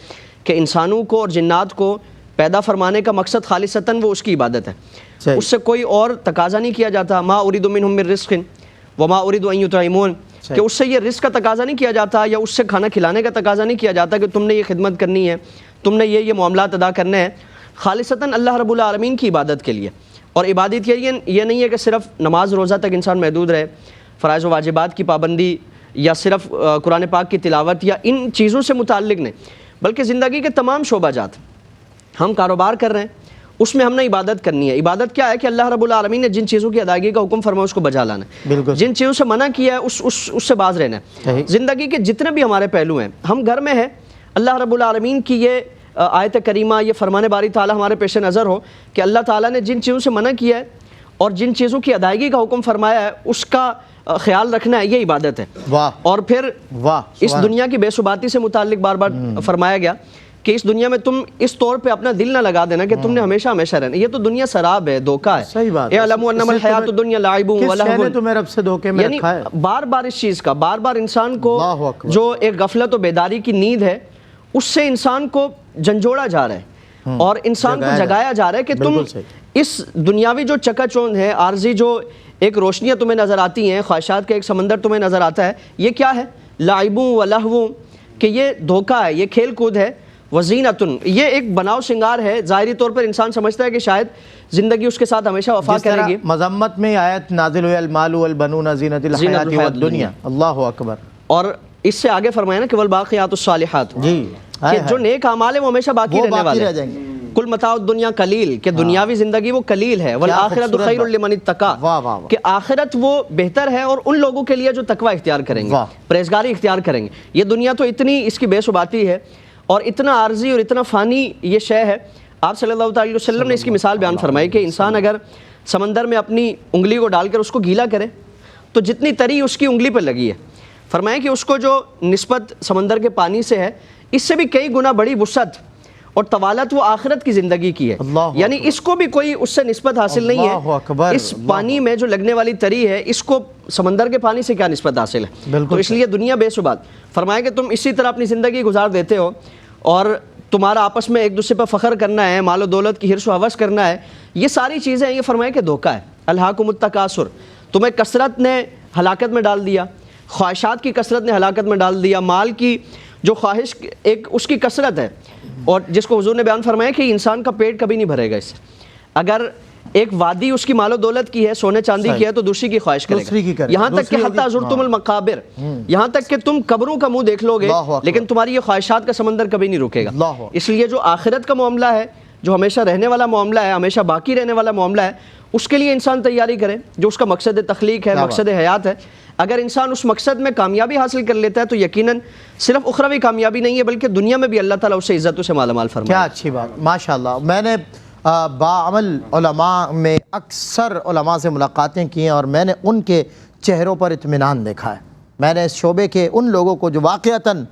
کہ انسانوں کو اور جنات کو پیدا فرمانے کا مقصد خالصتاً وہ اس کی عبادت ہے. اس سے کوئی اور تقاضا نہیں کیا جاتا. ما اريد منهم من رزق وما اريد ان يطعمون، کہ اس سے یہ رزق کا تقاضا نہیں کیا جاتا یا اس سے کھانا کھلانے کا تقاضا نہیں کیا جاتا کہ تم نے یہ خدمت کرنی ہے، تم نے یہ معاملات ادا کرنے ہیں. خالصتاً اللہ رب العالمین کی عبادت کے لیے. اور عبادت یہ نہیں ہے کہ صرف نماز روزہ تک انسان محدود رہے، فرائض و واجبات کی پابندی یا صرف قرآن پاک کی تلاوت یا ان چیزوں سے متعلق نہیں، بلکہ زندگی کے تمام شعبہ جات. ہم کاروبار کر رہے ہیں، اس میں ہم نے عبادت کرنی ہے. عبادت کیا ہے کہ اللہ رب العالمین نے جن چیزوں کی ادائیگی کا حکم فرمایا اس کو بجا لانا ہے، جن چیزوں سے منع کیا ہے اس سے باز رہنا ہے. زندگی کے جتنے بھی ہمارے پہلو ہیں، ہم گھر میں ہیں، اللہ رب العالمین کی یہ آیت کریمہ، یہ فرمان باری تعالیٰ ہمارے پیش نظر ہو کہ اللہ تعالیٰ نے جن چیزوں سے منع کیا ہے اور جن چیزوں کی ادائیگی کا حکم فرمایا ہے اس کا خیال رکھنا ہے، یہ عبادت ہے. اور پھر اس دنیا کی بے ثباتی سے متعلق بار بار فرمایا گیا کہ اس دنیا میں تم اس طور پہ اپنا دل نہ لگا دینا کہ تم نے ہمیشہ ہمیشہ رہنا. یہ تو دنیا سراب ہے، دھوکہ ہے. صحیح بات ہے. اعلموا انما الحیات الدنیا لعب و لہو، تمہیں رب سے دھوکے میں رکھا ہے. بار بار اس چیز کا، بار بار انسان کو جو ایک غفلت و بیداری کی نیند ہے اس سے انسان کو جھنجھوڑا جا رہا ہے اور انسان کو جگایا جا رہا ہے کہ تم اس دنیاوی جو چکا چوند ہے، عارضی جو ایک روشنیاں تمہیں نظر آتی ہیں، خواہشات کا ایک سمندر تمہیں نظر آتا ہے، یہ کیا ہے؟ لعب و لہو، کہ یہ دھوکہ ہے، یہ کھیل کود ہے. وزینتن، یہ ایک بناؤ سنگار ہے. ظاہری طور پر انسان سمجھتا ہے کہ شاید زندگی اس کے ساتھ ہمیشہ وفا کرے گی. مذمت میں آیت نازل ہوئی المال والبنون زینت الحیات الدنیا. اللہ اکبر. اور اس سے آگے فرمایا نا کہ والباقیات الصالحات، کہ جو نیک اعمال ہیں وہ ہمیشہ باقی رہنے والے ہیں. کل متاع الدنیا قلیل، کہ دنیاوی زندگی وہ قلیل ہے. والآخرۃ خیر لمن اتقی، کہ آخرت وہ بہتر ہے اور ان لوگوں کے لیے جو تقوی اختیار کریں گے، پرہیزگاری اختیار کریں گے. یہ دنیا تو اتنی اس کی بے ثباتی ہے اور اتنا عارضی اور اتنا فانی یہ شے ہے. آپ صلی اللہ علیہ وسلم نے اس کی مثال بیان فرمائی کہ انسان اگر سمندر میں اپنی انگلی کو ڈال کر اس کو گیلا کرے تو جتنی تری اس کی انگلی پر لگی ہے، فرمایا کہ اس کو جو نسبت سمندر کے پانی سے ہے اس سے بھی کئی گنا بڑی وسعت اور طوالت وہ آخرت کی زندگی کی ہے. اللہ یعنی اس کو بھی کوئی اس سے نسبت حاصل نہیں اللہ اکبر. ہے. اس پانی میں جو لگنے والی تری ہے اس کو سمندر کے پانی سے کیا نسبت حاصل ہے؟ تو اس لیے دنیا بے ثبات. فرمایا کہ تم اسی طرح اپنی زندگی گزار دیتے ہو اور تمہارا آپس میں ایک دوسرے پر فخر کرنا ہے، مال و دولت کی حرص و ہوس کرنا ہے، یہ ساری چیزیں یہ فرمایا کہ دھوکہ ہے. الہاکم التکاثر، تمہیں کثرت نے ہلاکت میں ڈال دیا، خواہشات کی کثرت نے ہلاکت میں ڈال دیا. مال کی جو خواہش ایک اس کی کثرت ہے، اور جس کو حضور نے بیان فرمایا کہ انسان کا پیٹ کبھی نہیں بھرے گا اس سے. اگر ایک وادی اس کی مال و دولت کی ہے، سونے چاندی کی ہے، تو دوسری کی خواہش کرے گا. یہاں تک کہ حتی زرتم المقابر، یہاں تک کہ تم قبروں کا منہ دیکھ لو گے لیکن تمہاری یہ خواہشات کا سمندر کبھی نہیں رکے گا. اس لیے جو آخرت کا معاملہ ہے، جو ہمیشہ رہنے والا معاملہ ہے، ہمیشہ باقی رہنے والا معاملہ ہے، اس کے لیے انسان تیاری کرے، جو اس کا مقصد تخلیق ہے، مقصد حیات ہے. اگر انسان اس مقصد میں کامیابی حاصل کر لیتا ہے تو یقیناً صرف اخروی کامیابی نہیں ہے بلکہ دنیا میں بھی اللہ تعالیٰ اسے عزتوں سے مالا مال فرمائے. کیا اچھی بات، ماشاءاللہ. میں نے باعمل علماء میں اکثر علماء سے ملاقاتیں کی ہیں اور میں نے ان کے چہروں پر اطمینان دیکھا ہے. میں نے اس شعبے کے ان لوگوں کو جو واقعتاً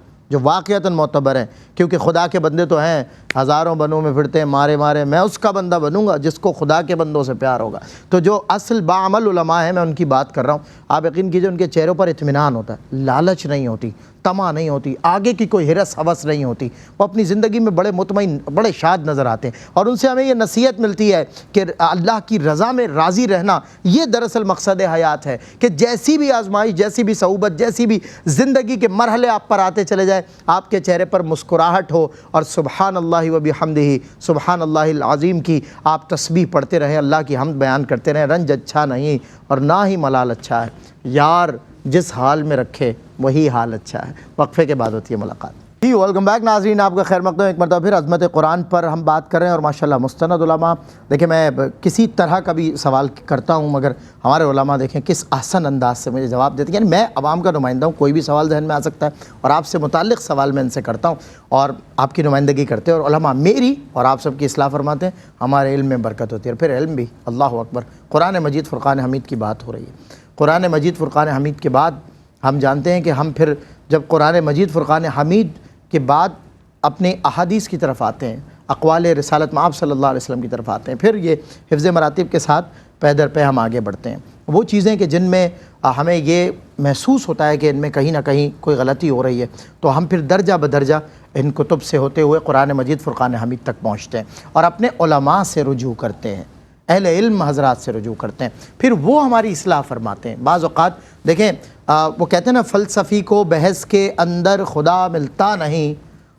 معتبر ہیں، کیونکہ خدا کے بندے تو ہیں، ہزاروں بنوں میں پھرتے ہیں مارے مارے، میں اس کا بندہ بنوں گا جس کو خدا کے بندوں سے پیار ہوگا. تو جو اصل باعمل علماء ہیں میں ان کی بات کر رہا ہوں. آپ یقین کیجئے ان کے چہروں پر اطمینان ہوتا ہے، لالچ نہیں ہوتی، طمع نہیں ہوتی، آگے کی کوئی ہرس ہوس نہیں ہوتی. وہ اپنی زندگی میں بڑے مطمئن، بڑے شاد نظر آتے ہیں. اور ان سے ہمیں یہ نصیحت ملتی ہے کہ اللہ کی رضا میں راضی رہنا یہ دراصل مقصد حیات ہے، کہ جیسی بھی آزمائش، جیسی بھی صعوبت، جیسی بھی زندگی کے مرحلے آپ پر آتے چلے جائیں، آپ کے چہرے پر مسکراہٹ ہو اور سبحان اللہ و بحمدہ، سبحان اللہ العظیم کی آپ تسبیح پڑھتے رہیں، اللہ کی حمد بیان کرتے رہیں. رنج اچھا نہیں اور نہ ہی ملال اچھا ہے. یار جس حال میں رکھے وہی حال اچھا ہے. وقفے کے بعد ہوتی ہے ملاقات. جی ویلکم بیک ناظرین، آپ کا خیر مقدم. ایک مرتبہ پھر عظمت قرآن پر ہم بات کر رہے ہیں اور ماشاءاللہ مستند علماء. دیکھیں میں کسی طرح کا بھی سوال کرتا ہوں مگر ہمارے علماء دیکھیں کس احسن انداز سے مجھے جواب دیتے ہیں. یعنی میں عوام کا نمائندہ ہوں، کوئی بھی سوال ذہن میں آ سکتا ہے اور آپ سے متعلق سوال میں ان سے کرتا ہوں اور آپ کی نمائندگی کرتے ہیں اور علماء میری اور آپ سب کی اصلاح فرماتے ہیں. ہمارے علم میں برکت ہوتی ہے. پھر علم بھی، اللہ اکبر. قرآن مجید فرقان حمید کی بات ہو رہی ہے. قرآن مجید فرقان حمید کے بعد ہم جانتے ہیں کہ ہم پھر جب قرآن مجید فرقان حمید کے بعد اپنے احادیث کی طرف آتے ہیں، اقوال رسالت مآب صلی اللہ علیہ وسلم کی طرف آتے ہیں، پھر یہ حفظ مراتب کے ساتھ پے در پہ ہم آگے بڑھتے ہیں. وہ چیزیں کہ جن میں ہمیں یہ محسوس ہوتا ہے کہ ان میں کہیں نہ کہیں کوئی غلطی ہو رہی ہے، تو ہم پھر درجہ بدرجہ ان کتب سے ہوتے ہوئے قرآن مجید فرقان حمید تک پہنچتے ہیں اور اپنے علماء سے رجوع کرتے ہیں، اہل علم حضرات سے رجوع کرتے ہیں. پھر وہ ہماری اصلاح فرماتے ہیں. بعض اوقات دیکھیں وہ کہتے ہیں نا، فلسفی کو بحث کے اندر خدا ملتا نہیں،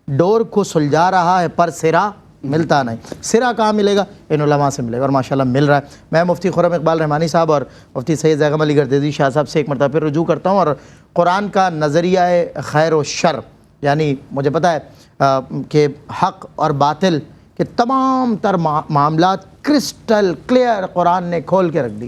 ڈور کو سلجھا رہا ہے پر سرا ملتا نہیں. سرا کہاں ملے گا؟ ان علماء سے ملے گا اور ماشاءاللہ مل رہا ہے. میں مفتی خرم اقبال رحمانی صاحب اور مفتی سید زیغم علی گردیزی شاہ صاحب سے ایک مرتبہ پھر رجوع کرتا ہوں اور قرآن کا نظریہ خیر و شر، یعنی مجھے پتہ ہے کہ حق اور باطل کہ تمام تر معاملات کرسٹل کلیئر قرآن نے کھول کے رکھ دی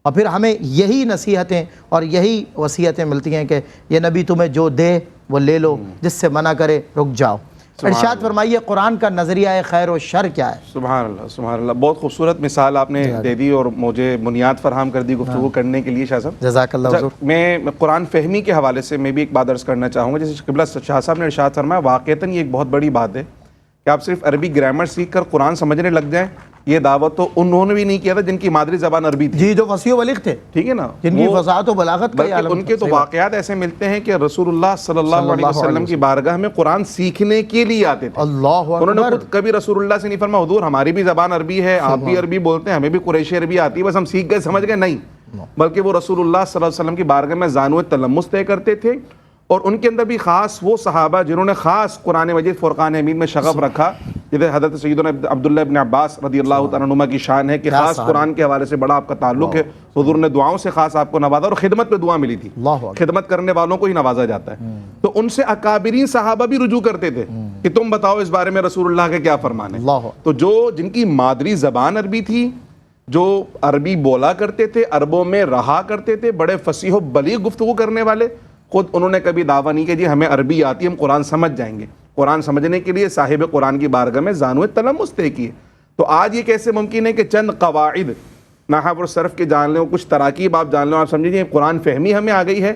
اور پھر ہمیں یہی نصیحتیں اور یہی وصیتیں ملتی ہیں کہ یہ نبی تمہیں جو دے وہ لے لو، جس سے منع کرے رک جاؤ. ارشاد فرمائیے قرآن کا نظریہ خیر و شر کیا ہے؟ سبحان اللہ سبحان اللہ. بہت خوبصورت مثال آپ نے دے دی اور مجھے بنیاد فراہم کر دی گفتگو کرنے کے لیے شاہ صاحب. جزاک اللہ حضور. میں قرآن فہمی کے حوالے سے میں بھی ایک بات عرض کرنا چاہوں گا. جیسے قبلہ شاہ صاحب نے ارشاد فرمایا، واقعتاً یہ ایک بہت بڑی بات ہے کہ آپ صرف عربی گرامر سیکھ کر قرآن سمجھنے لگ جائیں. یہ دعوت تو انہوں نے بھی نہیں کیا تھا جن کی مادری زبان عربی تھی. جی، جو فصیح و بلیغ تھے، ٹھیک ہے نا، جن کی فصاحت و بلاغت کا عالم. ان کے تو واقعات ایسے ملتے ہیں کہ رسول اللہ صلی اللہ علیہ وسلم کی بارگاہ میں قرآن سیکھنے کے لیے آتے تھے. اللہ انہوں نے اکبر. خود کبھی رسول اللہ سے نہیں فرمایا حضور ہماری بھی زبان عربی ہے، آپ بھی عربی بولتے ہیں، ہمیں بھی قریشی عربی آتی ہے، بس ہم سیکھ گئے سمجھ گئے. نہیں، بلکہ وہ رسول اللہ صلی اللہ علیہ وسلم کی بارگاہ میں زانو تلمس طے کرتے تھے. اور ان کے اندر بھی خاص وہ صحابہ جنہوں نے خاص قرآن مجید فرقان حمید میں شغف رکھا، جیسے حضرت سیدنا عبداللہ ابن عباس رضی اللہ تعالیٰ عنہما کی شان ہے کہ خاص قرآن کے حوالے سے بڑا آپ کا تعلق ہے. حضور نے دعاؤں سے خاص آپ کو نوازا اور خدمت پہ دعا ملی تھی. خدمت کرنے والوں کو ہی نوازا جاتا ہے. تو ان سے اکابرین صحابہ بھی رجوع کرتے تھے کہ تم بتاؤ اس بارے میں رسول اللہ کے کیا فرمان ہے. تو جو جن کی مادری زبان عربی تھی، جو عربی بولا کرتے تھے، عربوں میں رہا کرتے تھے، بڑے فصیح و بلیغ گفتگو کرنے والے، خود انہوں نے کبھی دعویٰ نہیں کہ جی ہمیں عربی آتی ہے، ہم قرآن سمجھ جائیں گے. قرآن سمجھنے کے لیے صاحب قرآن کی بارگاہ میں زانو تلمس طے کیے. تو آج یہ کیسے ممکن ہے کہ چند قواعد نحو اور صرف کے جان لیں، کچھ تراکیب آپ جان لیں، آپ سمجھیں قرآن فہمی ہمیں آ گئی ہے،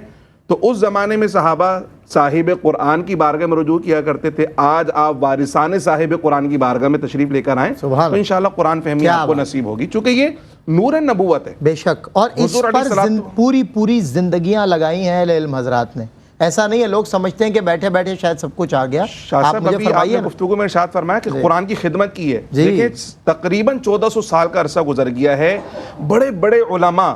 تو اس زمانے میں صحابہ صاحب قرآن کی بارگاہ میں رجوع کیا کرتے تھے. آج آپ وارثان صاحب قرآن کی بارگاہ میں تشریف لے کر آئیں تو انشاءاللہ قرآن فہمی آپ کو نصیب ہوگی, چونکہ یہ نور نبوت ہے. بے شک, اور اس پر پوری زندگیاں لگائی ہیں اہل علم حضرات نے. ایسا نہیں ہے لوگ سمجھتے ہیں کہ بیٹھے بیٹھے شاید سب کچھ آ گیا. شاہ صاحب ابھی آپ نے گفتگو میں ارشاد فرمایا کہ قرآن کی خدمت کی ہے. دیکھیں تقریباً 1400 سال کا عرصہ گزر گیا ہے. بڑے بڑے علماء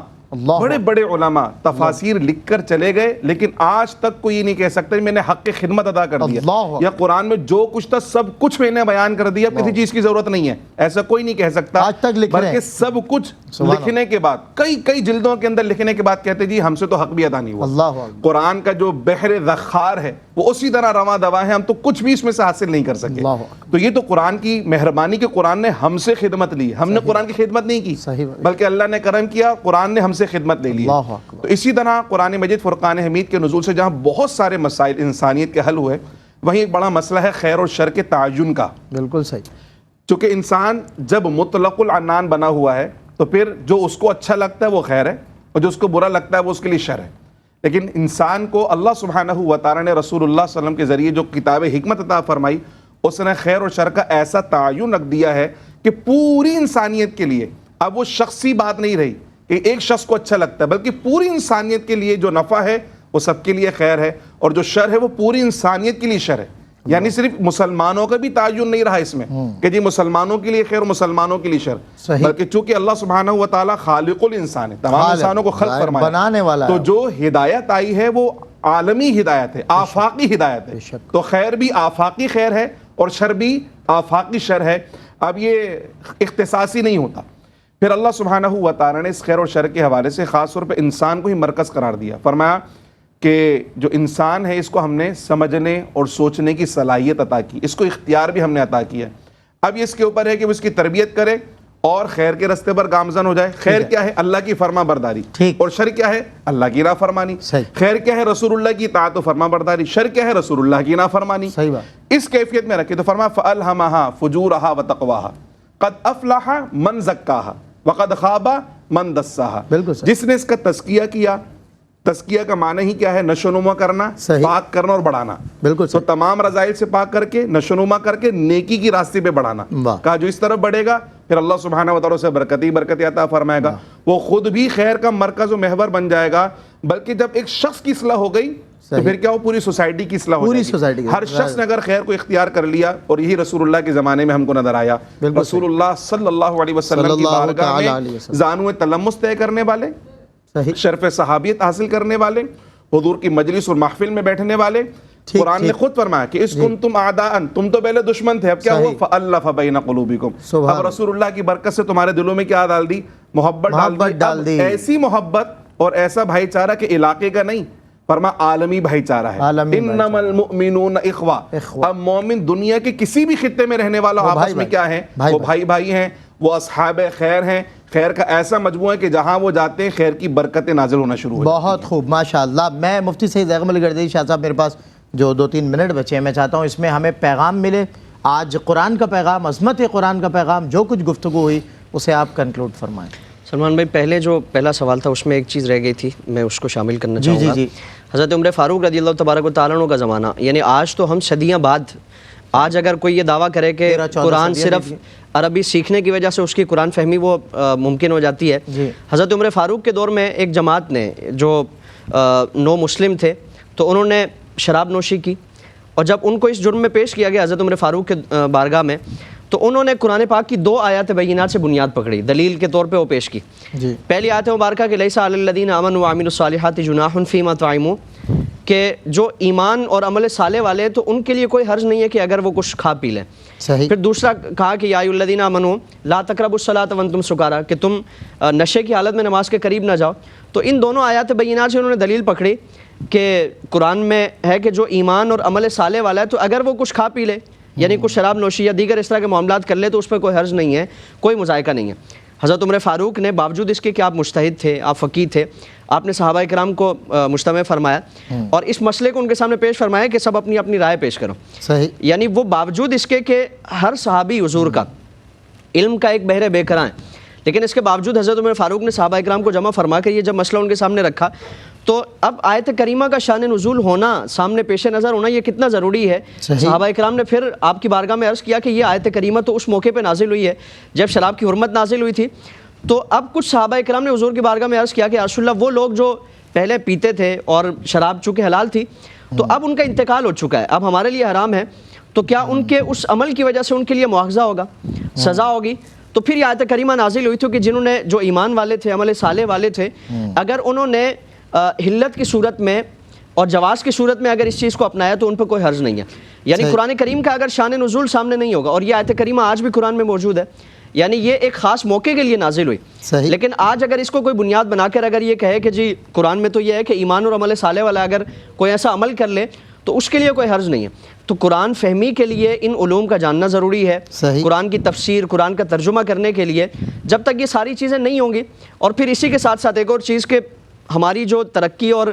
تفاسیر لکھ کر چلے گئے, لیکن آج تک کوئی یہ نہیں کہہ سکتا میں نے حق کی خدمت ادا کر دیا, یا قرآن میں جو کچھ تھا سب کچھ میں نے بیان کر دیا, کسی چیز کی ضرورت نہیں ہے. ایسا کوئی نہیں کہہ سکتا, بلکہ سب کچھ لکھنے کے بعد, کئی جلدوں کے اندر لکھنے کے بعد کہتے جی ہم سے تو حق بھی ادا نہیں ہوا. قرآن کا جو بحر ذخار ہے وہ اسی طرح رواں دواں ہے, ہم تو کچھ بھی اس میں سے حاصل نہیں کر سکے. تو یہ تو قرآن کی مہربانی کہ قرآن نے ہم سے خدمت لی. ہم نے قرآن کی خدمت نہیں کی, بلکہ اللہ نے کرم کیا, قرآن نے ہم سے خدمت لے لی. تو اسی طرح قرآن مجید فرقان حمید کے نزول سے جہاں بہت سارے مسائل انسانیت کے حل ہوئے, وہیں ایک بڑا مسئلہ ہے خیر اور شر کے تعین کا. بالکل صحیح. چونکہ انسان جب مطلق العنان بنا ہوا ہے تو پھر جو اس کو اچھا لگتا ہے وہ خیر ہے, اور جو اس کو برا لگتا ہے وہ اس کے لیے شر ہے. لیکن انسان کو اللہ سبحانہ و تعالی نے رسول اللہ صلی اللہ علیہ وسلم کے ذریعے جو کتاب حکمت عطا فرمائی, اس نے خیر اور شر کا ایسا تعین رکھ دیا ہے کہ پوری انسانیت کے لیے اب وہ شخصی بات نہیں رہی کہ ایک شخص کو اچھا لگتا ہے, بلکہ پوری انسانیت کے لیے جو نفع ہے وہ سب کے لیے خیر ہے, اور جو شر ہے وہ پوری انسانیت کے لیے شر ہے. یعنی صرف مسلمانوں کا بھی تعین نہیں رہا اس میں کہ جی مسلمانوں کے لیے خیر مسلمانوں کے لیے شر, بلکہ چونکہ اللہ سبحانہ و تعالی خالق الانسان ہے, تمام انسانوں کو خلق فرمایا, بنانے والا, تو جو ہدایت آئی ہے وہ عالمی ہدایت ہے, آفاقی ہدایت ہے. تو خیر بھی آفاقی خیر ہے اور شر بھی آفاقی شر ہے. اب یہ اختصاصی نہیں ہوتا. پھر اللہ سبحانہ و تعالی نے اس خیر اور شر کے حوالے سے خاص طور پہ انسان کو ہی مرکز قرار دیا. فرمایا کہ جو انسان ہے اس کو ہم نے سمجھنے اور سوچنے کی صلاحیت عطا کی, اس کو اختیار بھی ہم نے عطا کیا. اب یہ اس کے اوپر ہے کہ وہ اس کی تربیت کرے اور خیر کے راستے پر گامزن ہو جائے. خیر کیا ہے؟ اللہ کی فرما برداری. اور شر کیا ہے؟ اللہ کی نافرمانی. خیر کیا ہے؟ رسول اللہ کی اطاعت و فرما برداری. شر کیا ہے؟ رسول اللہ کی نافرمانی. اس کیفیت میں رکھے تو فرمایا فَأَلْهَمَهَا فُجُورَهَا وَتَقْوَاهَا قَدْ أَفْلَحَ مَنْ زَكَّاهَا وَقَدْ خَابَ مَنْ دَسَّاهَا. جس نے اس کا تزکیہ کیا, تزکیہ کا معنی ہی کیا ہے؟ نشوونما کرنا, پاک کرنا اور بڑھانا. بالکل. تو تمام رذائل سے پاک کر کے نشوونما کر کے نیکی کی راستے پہ بڑھانا. کہا جو اس طرف بڑھے گا پھر اللہ سبحانہ و تعالیٰ سے برکتی عطا فرمائے گا, وہ خود بھی خیر کا مرکز و محور بن جائے گا. بلکہ جب ایک شخص کی اصلاح ہو گئی تو پھر کیا ہو؟ پوری سوسائٹی کی اصلاح ہو جائے گی. ہر شخص نے اگر خیر کو اختیار کر لیا, اور یہی رسول اللہ کے زمانے میں ہم کو نظر آیا. رسول اللہ صلی اللہ علیہ وسلم کی بارگاہ میں زانو تلمس طے کرنے والے, شرف صحابیت حاصل کرنے والے, حضور کی مجلس اور محفل میں بیٹھنے والے, قرآن نے خود فرمایا کہ اس کنتم اعداء, تم تو پہلے دشمن تھے, اب کیا ہوا؟ فألف بین قلوبکم. اب رسول اللہ کی برکت سے تمہارے دلوں میں کیا ڈال دی؟ محبت ڈال دی. ایسی محبت اور ایسا بھائی چارہ کہ علاقے کا نہیں, فرما عالمی بھائی چارہ ہے. انما المؤمنون اخوہ. اب مومن دنیا کے کسی بھی خطے میں رہنے والا آپس میں کیا ہے؟ وہ بھائی ہیں, وہ اصحاب خیر ہیں. خیر کا ایسا مجموعہ ہے کہ جہاں وہ جاتے ہیں خیر کی برکتیں نازل ہونا شروع ہو جاتی ہیں. بہت خوب, ماشاءاللہ. میں مفتی سید احمد علی گردیری شاہ صاحب, میرے پاس جو 2-3 منٹ بچے ہیں, میں چاہتا ہوں اس میں ہمیں پیغام ملے. آج قرآن کا پیغام, عظمت قرآن کا پیغام, جو کچھ گفتگو ہوئی اسے آپ کنکلوڈ فرمائیں. سلمان بھائی, پہلے جو پہلا سوال تھا اس میں ایک چیز رہ گئی تھی, میں اس کو شامل کرنا چاہوں گا. حضرت عمر فاروق رضی اللہ تبارک و تعالیٰ عنہ کا زمانہ, یعنی آج تو ہم صدیاں بعد, آج اگر کوئی یہ دعویٰ کرے کہ قرآن صرف عربی سیکھنے کی وجہ سے اس کی قرآن فہمی وہ ممکن ہو جاتی ہے, حضرت عمر فاروق کے دور میں ایک جماعت نے جو نو مسلم تھے تو انہوں نے شراب نوشی کی, اور جب ان کو اس جرم میں پیش کیا گیا حضرت عمر فاروق کے بارگاہ میں, تو انہوں نے قرآن پاک کی 2 آیات بینات سے بنیاد پکڑی, دلیل کے طور پہ وہ پیش کی. پہلی آیت مبارکہ کہ لیس علی الذین آمنوا وعملوا الصالحات جناح فیما طعموا, کہ جو ایمان اور عمل صالح والے ہیں تو ان کے لیے کوئی حرج نہیں ہے کہ اگر وہ کچھ کھا پی لیں. پھر دوسرا کہا کہ یا ایھا الذین آمنوا لا تقربوا الصلاۃ وانتم سکارا, کہ تم نشے کی حالت میں نماز کے قریب نہ جاؤ. تو ان دونوں آیات بینات سے انہوں نے دلیل پکڑی کہ قرآن میں ہے کہ جو ایمان اور عمل صالح والا ہے تو اگر وہ کچھ کھا پی لے, یعنی کچھ شراب نوشی یا دیگر اس طرح کے معاملات کر لے, تو اس پہ کوئی حرج نہیں ہے, کوئی مذائقہ نہیں ہے. حضرت عمر فاروق نے باوجود اس کے کہ آپ مجتہد تھے, آپ فقیہ تھے, آپ نے صحابہ کرام کو مجتمع فرمایا اور اس مسئلے کو ان کے سامنے پیش فرمایا کہ سب اپنی اپنی رائے پیش کرو. یعنی وہ باوجود اس کے کہ ہر صحابی حضور کا علم کا ایک بحر بے کراں ہے, لیکن اس کے باوجود حضرت عمر فاروق نے صحابہ اکرام کو جمع فرما کر یہ جب مسئلہ ان کے سامنے رکھا تو اب آیت کریمہ کا شان نزول ہونا، سامنے پیش نظر ہونا، یہ کتنا ضروری ہے۔ صحابہ اکرام نے پھر آپ کی بارگاہ میں عرض کیا کہ یہ آیت کریمہ تو اس موقع پہ نازل ہوئی ہے جب شراب کی حرمت نازل ہوئی تھی، تو اب کچھ صحابہ اکرام نے حضور کی بارگاہ میں عرض کیا کہ رسول اللہ وہ لوگ جو پہلے پیتے تھے اور شراب چونکہ حلال تھی تو اب ان کا انتقال ہو چکا ہے، اب ہمارے لیے حرام ہے، تو کیا ان کے اس عمل کی وجہ سے ان کے لیے مواخذہ ہوگا، سزا ہوگی؟ تو پھر یہ آیت کریمہ نازل ہوئی تھی کہ جنہوں نے جو ایمان والے تھے، عمل صالح والے تھے، اگر انہوں نے حلت کی صورت میں اور جواز کی صورت میں اگر اس چیز کو اپنایا تو ان پر کوئی حرج نہیں ہے۔ یعنی قرآن کریم کا اگر شان نزول سامنے نہیں ہوگا، اور یہ آیت کریمہ آج بھی قرآن میں موجود ہے، یعنی یہ ایک خاص موقع کے لیے نازل ہوئی، لیکن آج اگر اس کو کوئی بنیاد بنا کر اگر یہ کہے کہ جی قرآن میں تو یہ ہے کہ ایمان اور عمل صالح والا اگر کوئی ایسا عمل کر لے تو اس کے لیے کوئی حرج نہیں ہے۔ تو قرآن فہمی کے لیے ان علوم کا جاننا ضروری ہے، قرآن کی تفسیر، قرآن کا ترجمہ کرنے کے لیے جب تک یہ ساری چیزیں نہیں ہوں گی، اور پھر اسی کے ساتھ ساتھ ایک اور چیز کہ ہماری جو ترقی اور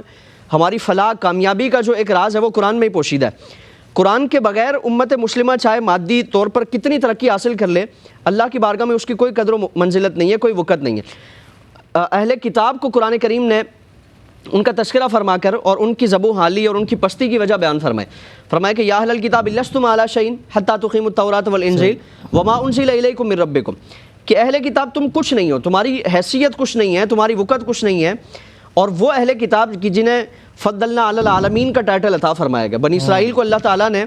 ہماری فلاح کامیابی کا جو ایک راز ہے وہ قرآن میں ہی پوشیدہ ہے۔ قرآن کے بغیر امت مسلمہ چاہے مادی طور پر کتنی ترقی حاصل کر لے، اللہ کی بارگاہ میں اس کی کوئی قدر و منزلت نہیں ہے، کوئی وقت نہیں ہے۔ اہل کتاب کو قرآن کریم نے ان کا تذکرہ فرما کر اور ان کی ذبح حالی اور ان کی پستی کی وجہ بیان فرمایا کہ یا اہل الکتاب لستم علی شیء حتی تقیموا التوراۃ والانجیل وما انزل الیکم من ربکم، کہ اہل کتاب تم کچھ نہیں ہو، تمہاری حیثیت کچھ نہیں ہے، تمہاری وقت کچھ نہیں ہے، اور وہ اہل کتاب کی جنہیں فضلنا علی العالمین کا ٹائٹل عطا فرمایا گیا، بنی اسرائیل کو اللہ تعالیٰ نے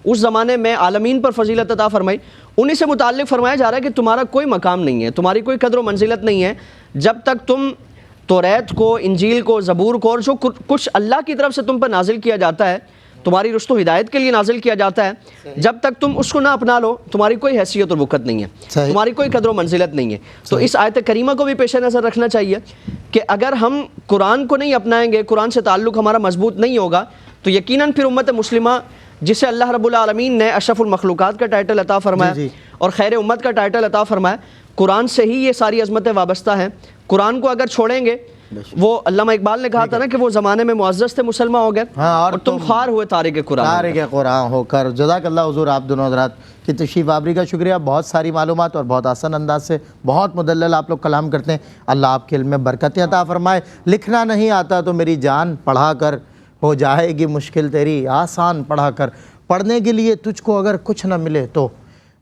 اس زمانے میں عالمین پر فضیلت عطا فرمائی، انہی سے متعلق فرمایا جا رہا ہے کہ تمہارا کوئی مقام نہیں ہے، تمہاری کوئی قدر و منزلت نہیں ہے جب تک تم توریت کو، انجیل کو، زبور کو، اور جو کچھ اللہ کی طرف سے تم پر نازل کیا جاتا ہے، تمہاری رشد و ہدایت کے لیے نازل کیا جاتا ہے، جب تک تم اس کو نہ اپنا لو تمہاری کوئی حیثیت اور وقت نہیں ہے، تمہاری کوئی قدر و منزلت نہیں ہے۔ تو اس آیت کریمہ کو بھی پیش نظر رکھنا چاہیے کہ اگر ہم قرآن کو نہیں اپنائیں گے، قرآن سے تعلق ہمارا مضبوط نہیں ہوگا، تو یقیناً پھر امت مسلمہ جسے اللہ رب العالمین نے اشرف المخلوقات کا ٹائٹل عطا فرمایا اور خیر امت کا ٹائٹل عطا فرمایا، قرآن سے ہی یہ ساری عظمتیں وابستہ ہیں۔ قرآن کو اگر چھوڑیں گے، وہ علامہ اقبال نے کہا تھا نا کہ وہ زمانے میں معزز تھے مسلمان ہو گئے اور تم خوار ہوئے تارک قرآن ہو کر۔ جزاک اللہ حضور آپ دونوں حضرات کی تشریف آوری کا شکریہ، بہت ساری معلومات اور بہت آسان انداز سے بہت مدلل آپ لوگ کلام کرتے ہیں، اللہ آپ کے علم میں برکتیں عطا فرمائے۔ لکھنا نہیں آتا تو میری جان پڑھا کر، ہو جائے گی مشکل تیری آسان پڑھا کر، پڑھنے کے لیے تجھ کو اگر کچھ نہ ملے تو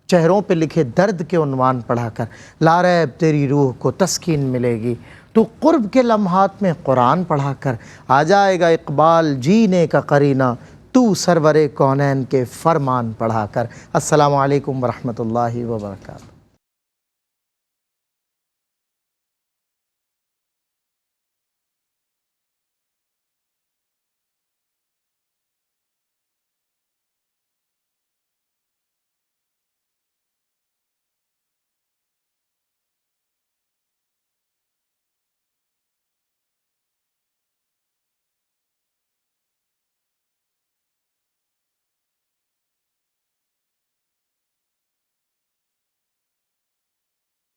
چہروں پہ لکھے درد کے عنوان پڑھا کر، لاریب تیری روح کو تسکین ملے گی، تو قرب کے لمحات میں قرآن پڑھا کر آ جائے گا اقبال جینے کا قرینہ، تو سرور کونین کے فرمان پڑھا کر۔ السلام علیکم ورحمۃ اللہ وبرکاتہ۔